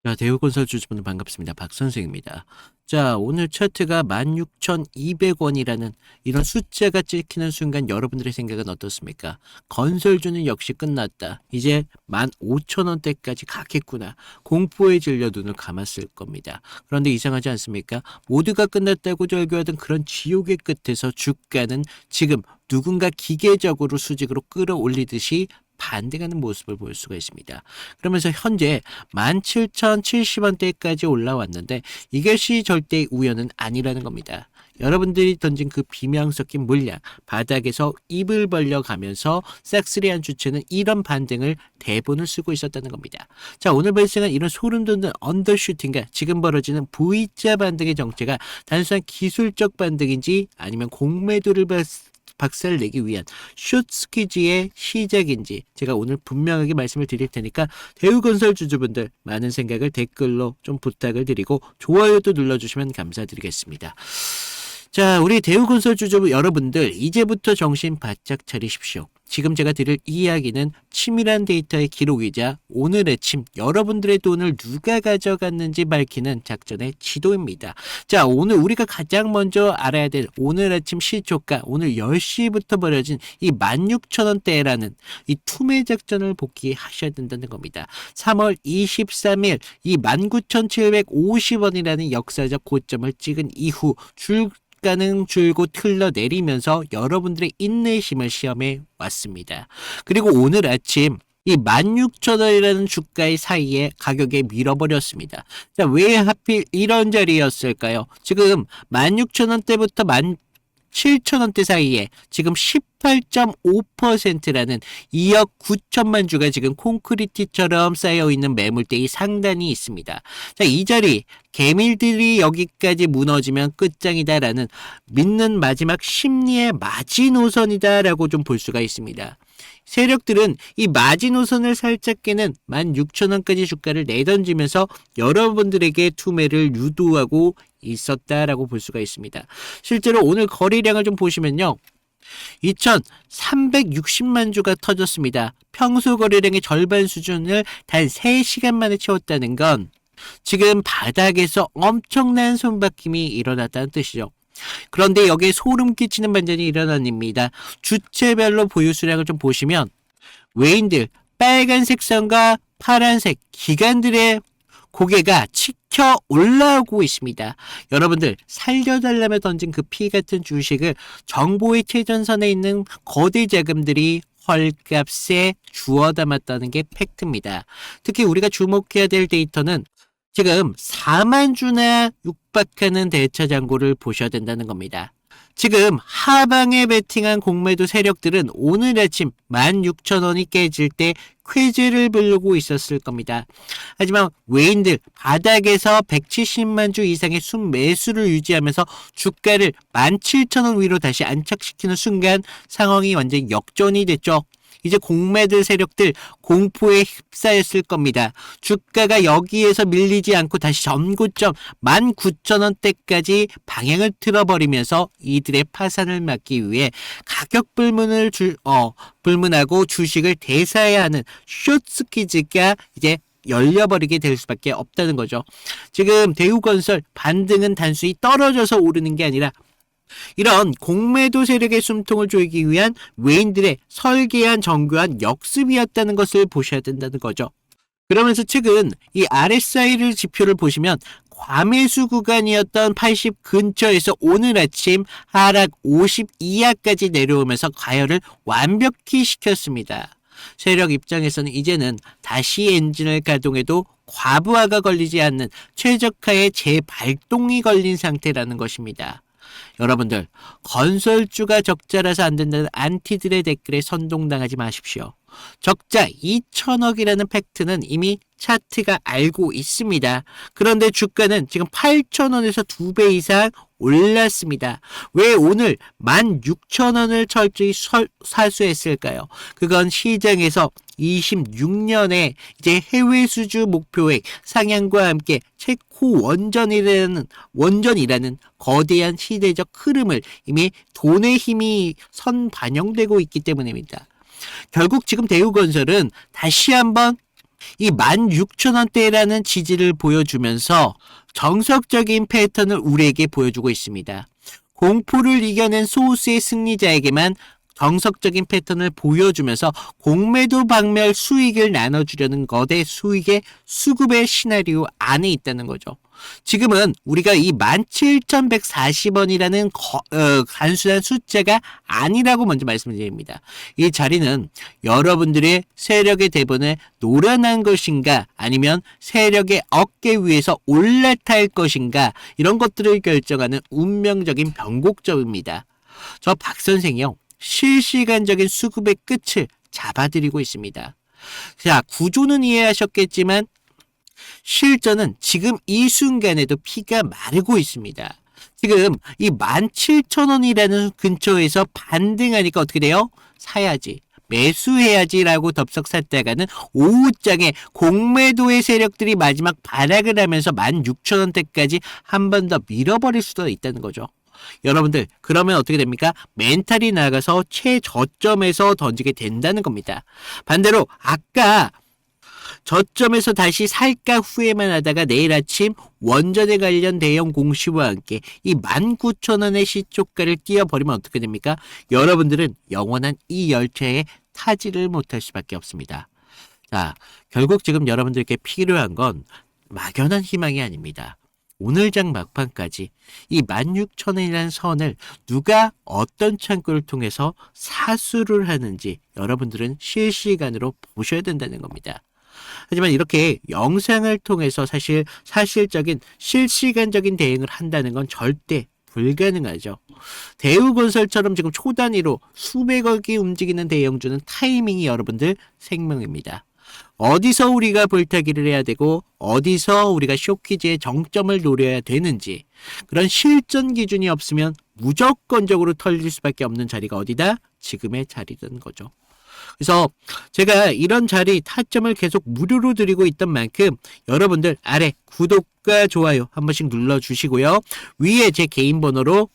자, 대우건설 주주분들 반갑습니다. 박선생입니다. 자, 오늘 차트가 16,200원이라는 이런 숫자가 찍히는 순간 여러분들의 생각은 어떻습니까? 건설주는 역시 끝났다. 이제 15,000원대까지 가겠구나. 공포에 질려 눈을 감았을 겁니다. 그런데 이상하지 않습니까? 모두가 끝났다고 절규하던 그런 지옥의 끝에서 주가는 지금 누군가 기계적으로 수직으로 끌어올리듯이 반등하는 모습을 볼 수가 있습니다. 그러면서 현재 17,070원대까지 올라왔는데 이것이 절대 우연은 아니라는 겁니다. 여러분들이 던진 그 비명 섞인 물량, 바닥에서 입을 벌려가면서 싹쓸이한 주체는 이런 반등을 대본을 쓰고 있었다는 겁니다. 자, 오늘 발생한 이런 소름 돋는 언더슈팅과 지금 벌어지는 V자 반등의 정체가 단순한 기술적 반등인지 아니면 공매도를 박살내기 위한 숏 스퀴즈의 시작인지 제가 오늘 분명하게 말씀을 드릴 테니까 대우건설 주주분들 많은 생각을 댓글로 좀 부탁을 드리고 좋아요도 눌러주시면 감사드리겠습니다. 자, 우리 대우건설 주주 여러분들 이제부터 정신 바짝 차리십시오. 지금 제가 드릴 이야기는 치밀한 데이터의 기록이자 오늘 아침 여러분들의 돈을 누가 가져갔는지 밝히는 작전의 지도입니다. 자, 오늘 우리가 가장 먼저 알아야 될 오늘 아침 시초가 오늘 10시부터 벌어진 이 16,000원대라는 이 투매 작전을 복귀하셔야 된다는 겁니다. 3월 23일 이 19,750원이라는 역사적 고점을 찍은 이후 가는 줄곧 흘러내리면서 여러분들의 인내심을 시험해 왔습니다. 그리고 오늘 아침 이 16,000원이라는 주가의 사이에 가격에 밀어버렸습니다. 자, 왜 하필 이런 자리였을까요? 지금 16,000원대부터 17,000원대 사이에 지금 18.5%라는 2억 9천만 주가 지금 콘크리트처럼 쌓여있는 매물대의 상단이 있습니다. 자, 이 자리 개밀들이 여기까지 무너지면 끝장이다라는 믿는 마지막 심리의 마지노선이다라고 좀 볼 수가 있습니다. 세력들은 이 마지노선을 살짝 깨는 16,000원까지 주가를 내던지면서 여러분들에게 투매를 유도하고 있었다라고 볼 수가 있습니다. 실제로 오늘 거래량을 좀 보시면요. 2,360만 주가 터졌습니다. 평소 거래량의 절반 수준을 단 3시간 만에 채웠다는 건 지금 바닥에서 엄청난 손바뀜이 일어났다는 뜻이죠. 그런데 여기에 소름 끼치는 반전이 일어납니다. 주체별로 보유 수량을 좀 보시면 외인들 빨간색 선과 파란색 기관들의 고개가 치켜 올라오고 있습니다. 여러분들 살려달라며 던진 그 피 같은 주식을 정보의 최전선에 있는 거대 자금들이 헐값에 주워 담았다는 게 팩트입니다. 특히 우리가 주목해야 될 데이터는 지금 4만 주나 육박하는 대차 잔고를 보셔야 된다는 겁니다. 지금 하방에 베팅한 공매도 세력들은 오늘 아침 16,000원이 깨질 때 쾌재를 부르고 있었을 겁니다. 하지만 외인들 바닥에서 170만 주 이상의 순매수를 유지하면서 주가를 17,000원 위로 다시 안착시키는 순간 상황이 완전 역전이 됐죠. 이제 공매들 세력들 공포에 휩싸였을 겁니다. 주가가 여기에서 밀리지 않고 다시 전고점 19,000원대까지 방향을 틀어버리면서 이들의 파산을 막기 위해 가격 불문하고 주식을 대사해야 하는 숏스퀴즈가 이제 열려버리게 될 수밖에 없다는 거죠. 지금 대우건설 반등은 단순히 떨어져서 오르는 게 아니라 이런 공매도 세력의 숨통을 조이기 위한 외인들의 설계한 정교한 역습이었다는 것을 보셔야 된다는 거죠. 그러면서 최근 이 RSI 지표를 보시면 과매수 구간이었던 80 근처에서 오늘 아침 하락 50 이하까지 내려오면서 과열을 완벽히 시켰습니다. 세력 입장에서는 이제는 다시 엔진을 가동해도 과부하가 걸리지 않는 최적화의 재발동이 걸린 상태라는 것입니다. 여러분들 건설주가 적자라서 안 된다는 안티들의 댓글에 선동당하지 마십시오. 적자 2,000억이라는 팩트는 이미 차트가 알고 있습니다. 그런데 주가는 지금 8,000원에서 2배 이상 올랐습니다. 왜 오늘 16,000원을 철저히 사수했을까요? 그건 시장에서 26년에 이제 해외 수주 목표액 상향과 함께 체코 원전이라는 거대한 시대적 흐름을 이미 돈의 힘이 선반영되고 있기 때문입니다. 결국 지금 대우건설은 다시 한번 이 16,000원대라는 지지를 보여주면서 정석적인 패턴을 우리에게 보여주고 있습니다. 공포를 이겨낸 소수의 승리자에게만 정석적인 패턴을 보여주면서 공매도 박멸 수익을 나눠주려는 거대 수익의 수급의 시나리오 안에 있다는 거죠. 지금은 우리가 이 17,140원이라는 단순한 숫자가 아니라고 먼저 말씀드립니다. 이 자리는 여러분들의 세력의 대본에 노련한 것인가 아니면 세력의 어깨 위에서 올라탈 것인가 이런 것들을 결정하는 운명적인 변곡점입니다. 저 박 선생이요. 실시간적인 수급의 끝을 잡아드리고 있습니다. 자, 구조는 이해하셨겠지만 실전은 지금 이 순간에도 피가 마르고 있습니다. 지금 이 17,000원이라는 근처에서 반등하니까 어떻게 돼요? 사야지. 매수해야지라고 덥석 샀다가는 오후장에 공매도의 세력들이 마지막 발악을 하면서 16,000원대까지 한 번 더 밀어버릴 수도 있다는 거죠. 여러분들 그러면 어떻게 됩니까? 멘탈이 나가서 최저점에서 던지게 된다는 겁니다. 반대로 아까 저점에서 다시 살까 후회만 하다가 내일 아침 원전에 관련 대형 공시와 함께 이 19,000원의 시초가를 띄워버리면 어떻게 됩니까? 여러분들은 영원한 이 열차에 타지를 못할 수밖에 없습니다. 자, 결국 지금 여러분들께 필요한 건 막연한 희망이 아닙니다. 오늘 장 막판까지 이 16,000원이라는 선을 누가 어떤 창구를 통해서 사수를 하는지 여러분들은 실시간으로 보셔야 된다는 겁니다. 하지만 이렇게 영상을 통해서 사실적인 실시간적인 대응을 한다는 건 절대 불가능하죠. 대우건설처럼 지금 초단위로 수백억이 움직이는 대형주는 타이밍이 여러분들 생명입니다. 어디서 우리가 볼타기를 해야 되고 어디서 우리가 쇼키즈의 정점을 노려야 되는지 그런 실전 기준이 없으면 무조건적으로 털릴 수밖에 없는 자리가 어디다? 지금의 자리라는 거죠. 그래서 제가 이런 자리 타점을 계속 무료로 드리고 있던 만큼 여러분들 아래 구독과 좋아요 한 번씩 눌러주시고요. 위에 제 개인 번호로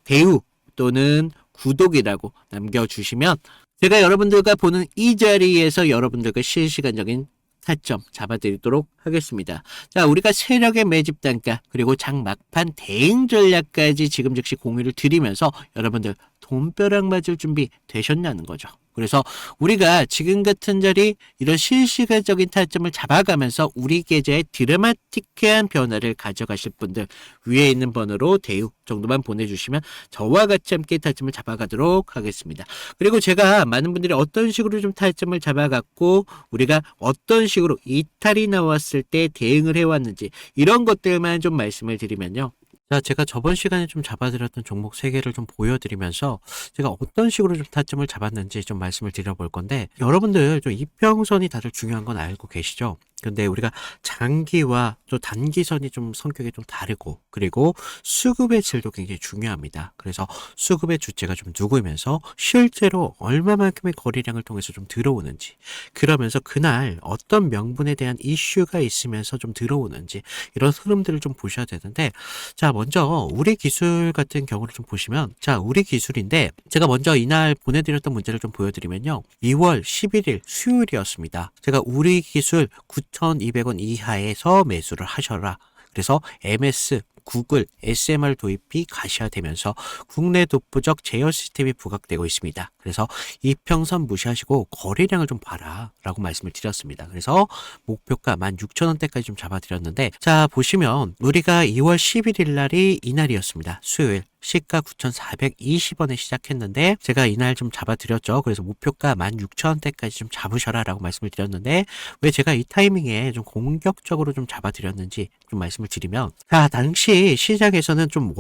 대우 또는 구독이라고 남겨주시면 제가 여러분들과 보는 이 자리에서 여러분들과 실시간적인 타점 잡아드리도록 하겠습니다. 자, 우리가 세력의 매집 단가 그리고 장 막판 대응 전략까지 지금 즉시 공유를 드리면서 여러분들 돈벼락 맞을 준비 되셨냐는 거죠. 그래서 우리가 지금 같은 자리 이런 실시간적인 타점을 잡아가면서 우리 계좌에 드라마틱한 변화를 가져가실 분들 위에 있는 번호로 대우 정도만 보내주시면 저와 같이 함께 타점을 잡아가도록 하겠습니다. 그리고 제가 많은 분들이 어떤 식으로 좀 타점을 잡아갔고 우리가 어떤 식으로 이탈이 나왔을 때 대응을 해왔는지 이런 것들만 좀 말씀을 드리면요. 자, 제가 저번 시간에 좀 잡아드렸던 종목 3개를 좀 보여드리면서 제가 어떤 식으로 좀 타점을 잡았는지 좀 말씀을 드려볼 건데 여러분들 좀 이평선이 다들 중요한 건 알고 계시죠? 근데 우리가 장기와 또 단기선이 좀 성격이 좀 다르고 그리고 수급의 질도 굉장히 중요합니다. 그래서 수급의 주체가 좀 누구면서 실제로 얼마만큼의 거래량을 통해서 좀 들어오는지 그러면서 그날 어떤 명분에 대한 이슈가 있으면서 좀 들어오는지 이런 흐름들을 좀 보셔야 되는데 자 먼저 우리 기술 같은 경우를 좀 보시면 자 우리 기술인데 제가 먼저 이날 보내드렸던 문제를 좀 보여드리면요. 2월 11일 수요일이었습니다. 제가 우리 기술 9,200원 이하에서 매수를 하셔라. 그래서 MS, 구글, SMR 도입이 가시화되면서 국내 독보적 제어 시스템이 부각되고 있습니다. 그래서 이평선 무시하시고 거래량을 좀 봐라 라고 말씀을 드렸습니다. 그래서 목표가 16,000원대까지 좀 잡아드렸는데 자 보시면 우리가 2월 11일 날이 이날이었습니다. 수요일. 시가 9,420원에 시작했는데 제가 이날 좀 잡아드렸죠. 그래서 목표가 16,000원대까지 좀 잡으셔라 라고 말씀을 드렸는데 왜 제가 이 타이밍에 좀 공격적으로 좀 잡아드렸는지 좀 말씀을 드리면 자 당시 시장에서는 좀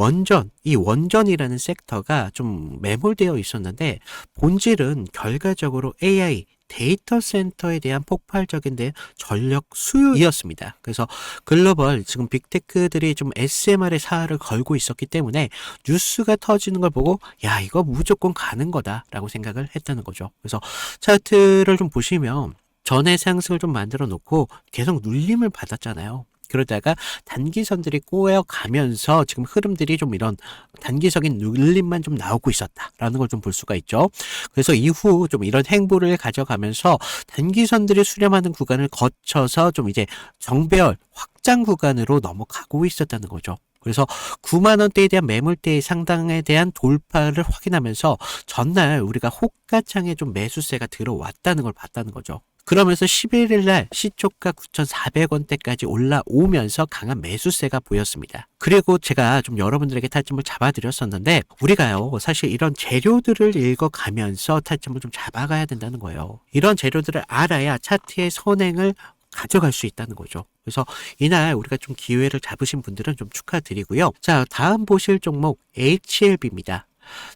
이 원전이라는 섹터가 좀 매몰되어 있었는데 본질은 결과적으로 AI 데이터 센터에 대한 폭발적인 전력 수요이었습니다. 그래서 글로벌 지금 빅테크들이 좀 SMR의 사활을 걸고 있었기 때문에 뉴스가 터지는 걸 보고 야 이거 무조건 가는 거다라고 생각을 했다는 거죠. 그래서 차트를 좀 보시면 전에 상승을 좀 만들어 놓고 계속 눌림을 받았잖아요. 그러다가 단기선들이 꼬여가면서 지금 흐름들이 좀 이런 단기적인 눌림만 좀 나오고 있었다라는 걸 좀 볼 수가 있죠. 그래서 이후 좀 이런 행보를 가져가면서 단기선들이 수렴하는 구간을 거쳐서 좀 이제 정배열 확장 구간으로 넘어가고 있었다는 거죠. 그래서 9만 원대에 대한 매물대의 상당에 대한 돌파를 확인하면서 전날 우리가 호가창에 좀 매수세가 들어왔다는 걸 봤다는 거죠. 그러면서 11일 날 시초가 9,400원대까지 올라오면서 강한 매수세가 보였습니다. 그리고 제가 좀 여러분들에게 타점을 잡아드렸었는데 우리가요 사실 이런 재료들을 읽어가면서 타점을 좀 잡아가야 된다는 거예요. 이런 재료들을 알아야 차트의 선행을 가져갈 수 있다는 거죠. 그래서 이날 우리가 좀 기회를 잡으신 분들은 좀 축하드리고요. 자, 다음 보실 종목 HLB입니다.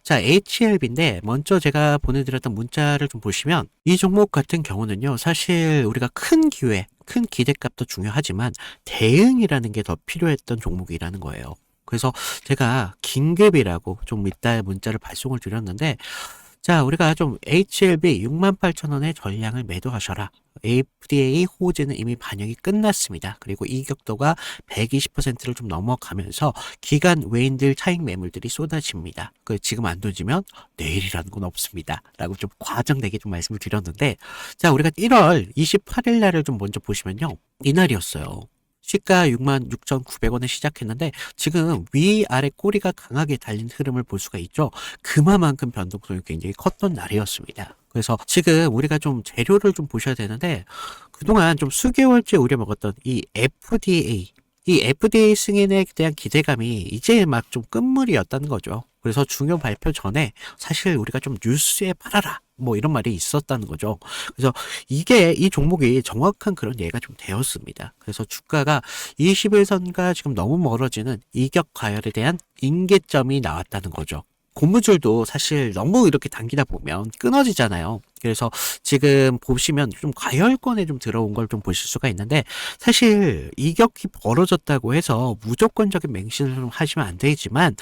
자, HLB인데 먼저 제가 보내드렸던 문자를 좀 보시면 이 종목 같은 경우는요 사실 우리가 큰 기회, 큰 기대값도 중요하지만 대응이라는 게 더 필요했던 종목이라는 거예요. 그래서 제가 긴급이라고 좀 이따 문자를 발송을 드렸는데 자, 우리가 좀 HLB 68,000원의 전량을 매도하셔라. FDA 호재는 이미 반영이 끝났습니다. 그리고 이격도가 120%를 좀 넘어가면서 기간 외인들 차익 매물들이 쏟아집니다. 지금 안 던지면 내일이라는 건 없습니다. 라고 좀 과장되게 좀 말씀을 드렸는데 자, 우리가 1월 28일 날을 좀 먼저 보시면요. 이날이었어요. 시가 66,900원에 시작했는데 지금 위아래 꼬리가 강하게 달린 흐름을 볼 수가 있죠. 그만큼 변동성이 굉장히 컸던 날이었습니다. 그래서 지금 우리가 좀 재료를 좀 보셔야 되는데 그동안 좀 수개월째 우려먹었던 이 FDA 승인에 대한 기대감이 이제 막 좀 끝물이었다는 거죠. 그래서 중요 발표 전에 사실 우리가 좀 뉴스에 팔아라 뭐 이런 말이 있었다는 거죠. 그래서 이 종목이 정확한 그런 예가 좀 되었습니다. 그래서 주가가 21선과 지금 너무 멀어지는 이격 과열에 대한 임계점이 나왔다는 거죠. 고무줄도 사실 너무 이렇게 당기다 보면 끊어지잖아요. 그래서 지금 보시면 좀 과열권에 좀 들어온 걸 좀 보실 수가 있는데 사실 이격이 벌어졌다고 해서 무조건적인 맹신을 좀 하시면 안 되지만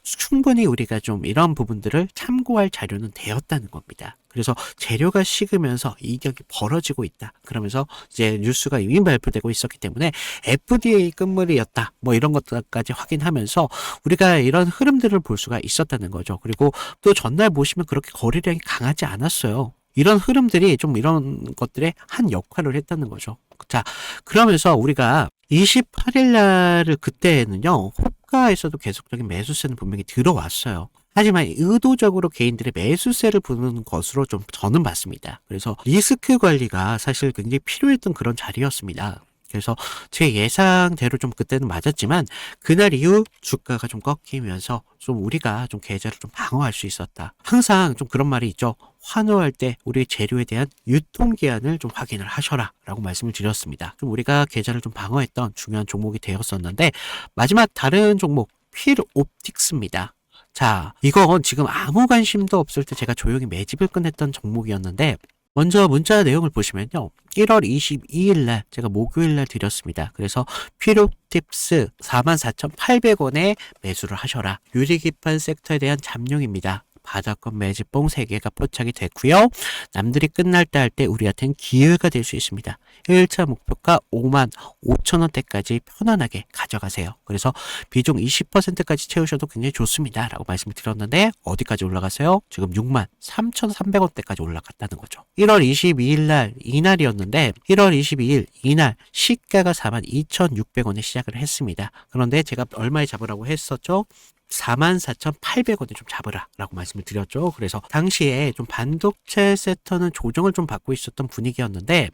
충분히 우리가 좀 이런 부분들을 참고할 자료는 되었다는 겁니다. 그래서 재료가 식으면서 이격이 벌어지고 있다. 그러면서 이제 뉴스가 이미 발표되고 있었기 때문에 FDA 끝물이었다. 뭐 이런 것들까지 확인하면서 우리가 이런 흐름들을 볼 수가 있었다는 거죠. 그리고 또 전날 보시면 그렇게 거래량이 강하지 않았어요. 이런 흐름들이 좀 이런 것들의 한 역할을 했다는 거죠. 자, 그러면서 우리가 28일 날을 그때는요, 호가에서도 계속적인 매수세는 분명히 들어왔어요. 하지만 의도적으로 개인들의 매수세를 부는 것으로 좀 저는 봤습니다. 그래서 리스크 관리가 사실 굉장히 필요했던 그런 자리였습니다. 그래서 제 예상대로 좀 그때는 맞았지만 그날 이후 주가가 좀 꺾이면서 좀 우리가 좀 계좌를 좀 방어할 수 있었다. 항상 좀 그런 말이 있죠. 환호할 때 우리 재료에 대한 유통기한을 좀 확인을 하셔라 라고 말씀을 드렸습니다. 좀 우리가 계좌를 좀 방어했던 중요한 종목이 되었었는데 마지막 다른 종목 필옵틱스입니다. 자, 이건 지금 아무 관심도 없을 때 제가 조용히 매집을 끝냈던 종목이었는데 먼저 문자 내용을 보시면요. 1월 22일 날 제가 목요일 날 드렸습니다. 그래서 필옵틱스 44,800원에 매수를 하셔라. 유리기판 섹터에 대한 잠룡입니다. 바닥권 매집봉 3개가 포착이 됐고요. 남들이 끝날 때 할 때 우리한테는 기회가 될 수 있습니다. 1차 목표가 55,000원대까지 편안하게 가져가세요. 그래서 비중 20%까지 채우셔도 굉장히 좋습니다. 라고 말씀을 드렸는데 어디까지 올라갔어요? 지금 63,300원대까지 올라갔다는 거죠. 1월 22일 날 이날이었는데 1월 22일 이날 시가가 42,600원에 시작을 했습니다. 그런데 제가 얼마에 잡으라고 했었죠? 44,800원에 좀 잡으라 라고 말씀을 드렸죠. 그래서 당시에 좀 반도체 섹터는 조정을 좀 받고 있었던 분위기였는데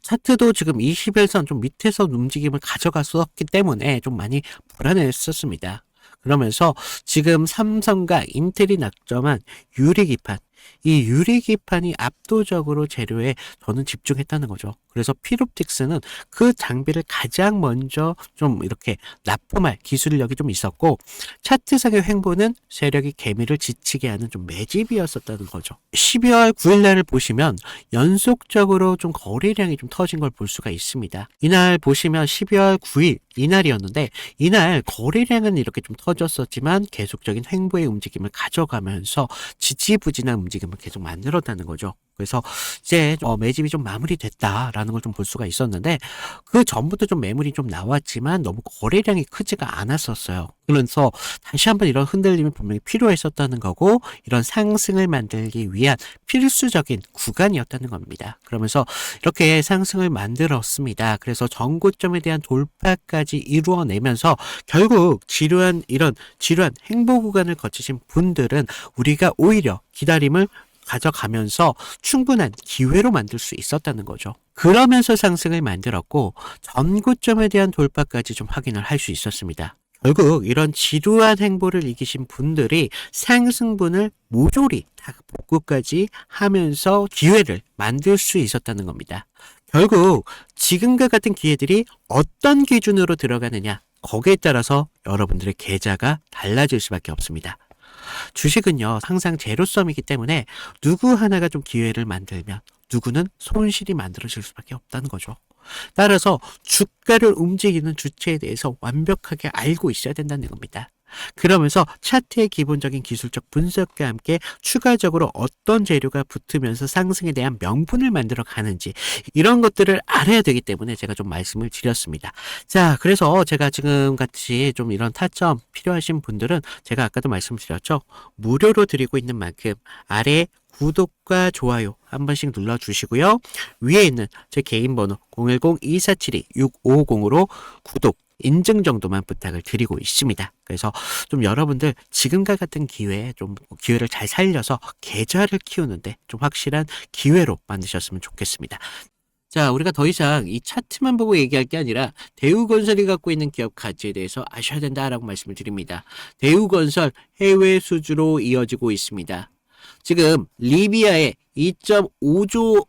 차트도 지금 21선 좀 밑에서 움직임을 가져갔었기 때문에 좀 많이 불안했었습니다. 그러면서 지금 삼성과 인텔이 낙점한 유리기판, 이 유리기판이 압도적으로 재료에 저는 집중했다는 거죠. 그래서 필옵틱스는 그 장비를 가장 먼저 좀 이렇게 납품할 기술력이 좀 있었고 차트상의 횡보는 세력이 개미를 지치게 하는 좀 매집이었었다는 거죠. 12월 9일 날을 보시면 연속적으로 좀 거래량이 좀 터진 걸 볼 수가 있습니다. 이날 보시면 12월 9일 이날이었는데 이날 거래량은 이렇게 좀 터졌었지만 계속적인 횡보의 움직임을 가져가면서 지지부진한 움직임을 계속 만들었다는 거죠. 그래서 이제 매집이 좀 마무리됐다라는 걸 좀 볼 수가 있었는데, 그 전부터 좀 매물이 좀 나왔지만 너무 거래량이 크지가 않았었어요. 그래서 다시 한번 이런 흔들림이 분명히 필요했었다는 거고, 이런 상승을 만들기 위한 필수적인 구간이었다는 겁니다. 그러면서 이렇게 상승을 만들었습니다. 그래서 전고점에 대한 돌파까지 이루어내면서 결국 지루한 행보 구간을 거치신 분들은 우리가 오히려 기다림을 가져가면서 충분한 기회로 만들 수 있었다는 거죠. 그러면서 상승을 만들었고, 전고점에 대한 돌파까지 좀 확인을 할 수 있었습니다. 결국 이런 지루한 행보를 이기신 분들이 상승분을 모조리 다 복구까지 하면서 기회를 만들 수 있었다는 겁니다. 결국 지금과 같은 기회들이 어떤 기준으로 들어가느냐, 거기에 따라서 여러분들의 계좌가 달라질 수밖에 없습니다. 주식은요, 항상 제로섬이기 때문에 누구 하나가 좀 기회를 만들면 누구는 손실이 만들어질 수밖에 없다는 거죠. 따라서 주가를 움직이는 주체에 대해서 완벽하게 알고 있어야 된다는 겁니다. 그러면서 차트의 기본적인 기술적 분석과 함께 추가적으로 어떤 재료가 붙으면서 상승에 대한 명분을 만들어 가는지, 이런 것들을 알아야 되기 때문에 제가 좀 말씀을 드렸습니다. 자, 그래서 제가 지금 같이 좀 이런 타점 필요하신 분들은 제가 아까도 말씀드렸죠. 무료로 드리고 있는 만큼 아래 구독과 좋아요 한 번씩 눌러주시고요. 위에 있는 제 개인 번호 010-2472-6550으로 구독 인증 정도만 부탁을 드리고 있습니다. 그래서 좀 여러분들 지금과 같은 기회에 좀 기회를 잘 살려서 계좌를 키우는데 좀 확실한 기회로 만드셨으면 좋겠습니다. 자, 우리가 더 이상 이 차트만 보고 얘기할 게 아니라 대우건설이 갖고 있는 기업 가치에 대해서 아셔야 된다라고 말씀을 드립니다. 대우건설 해외 수주로 이어지고 있습니다. 지금 리비아의 2.5조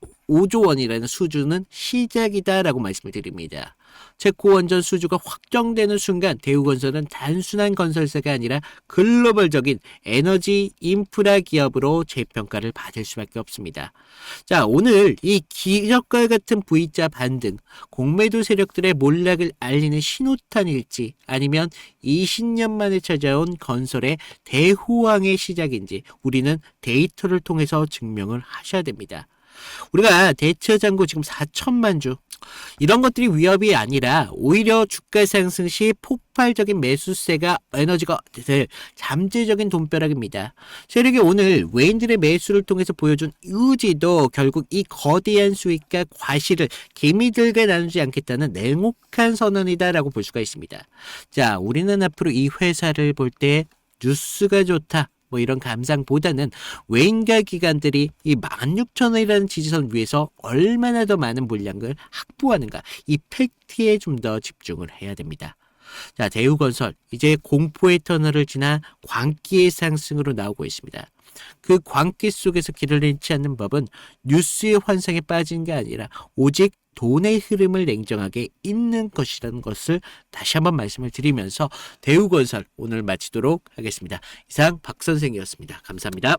원이라는 수주는 시작이다라고 말씀을 드립니다. 체코 원전 수주가 확정되는 순간 대우건설은 단순한 건설사가 아니라 글로벌적인 에너지 인프라 기업으로 재평가를 받을 수밖에 없습니다. 자, 오늘 이 기적과 같은 V자 반등, 공매도 세력들의 몰락을 알리는 신호탄일지, 아니면 20년 만에 찾아온 건설의 대호황의 시작인지 우리는 데이터를 통해서 증명을 하셔야 됩니다. 우리가 대처장고 지금 4천만 주, 이런 것들이 위협이 아니라 오히려 주가 상승 시 폭발적인 매수세가 에너지가 될 잠재적인 돈벼락입니다. 세력이 오늘 외인들의 매수를 통해서 보여준 의지도 결국 이 거대한 수익과 과실을 개미들과 나누지 않겠다는 냉혹한 선언이다라고 볼 수가 있습니다. 자, 우리는 앞으로 이 회사를 볼 때 뉴스가 좋다, 뭐 이런 감상보다는 외인과 기관들이 이 16,000원이라는 지지선 위에서 얼마나 더 많은 물량을 확보하는가, 이 팩트에 좀 더 집중을 해야 됩니다. 자, 대우건설 이제 공포의 터널을 지나 광기의 상승으로 나오고 있습니다. 그 광기 속에서 길을 잃지 않는 법은 뉴스의 환상에 빠진 게 아니라 오직 돈의 흐름을 냉정하게 잇는 것이라는 것을 다시 한번 말씀을 드리면서 대우건설 오늘 마치도록 하겠습니다. 이상 박 선생이었습니다. 감사합니다.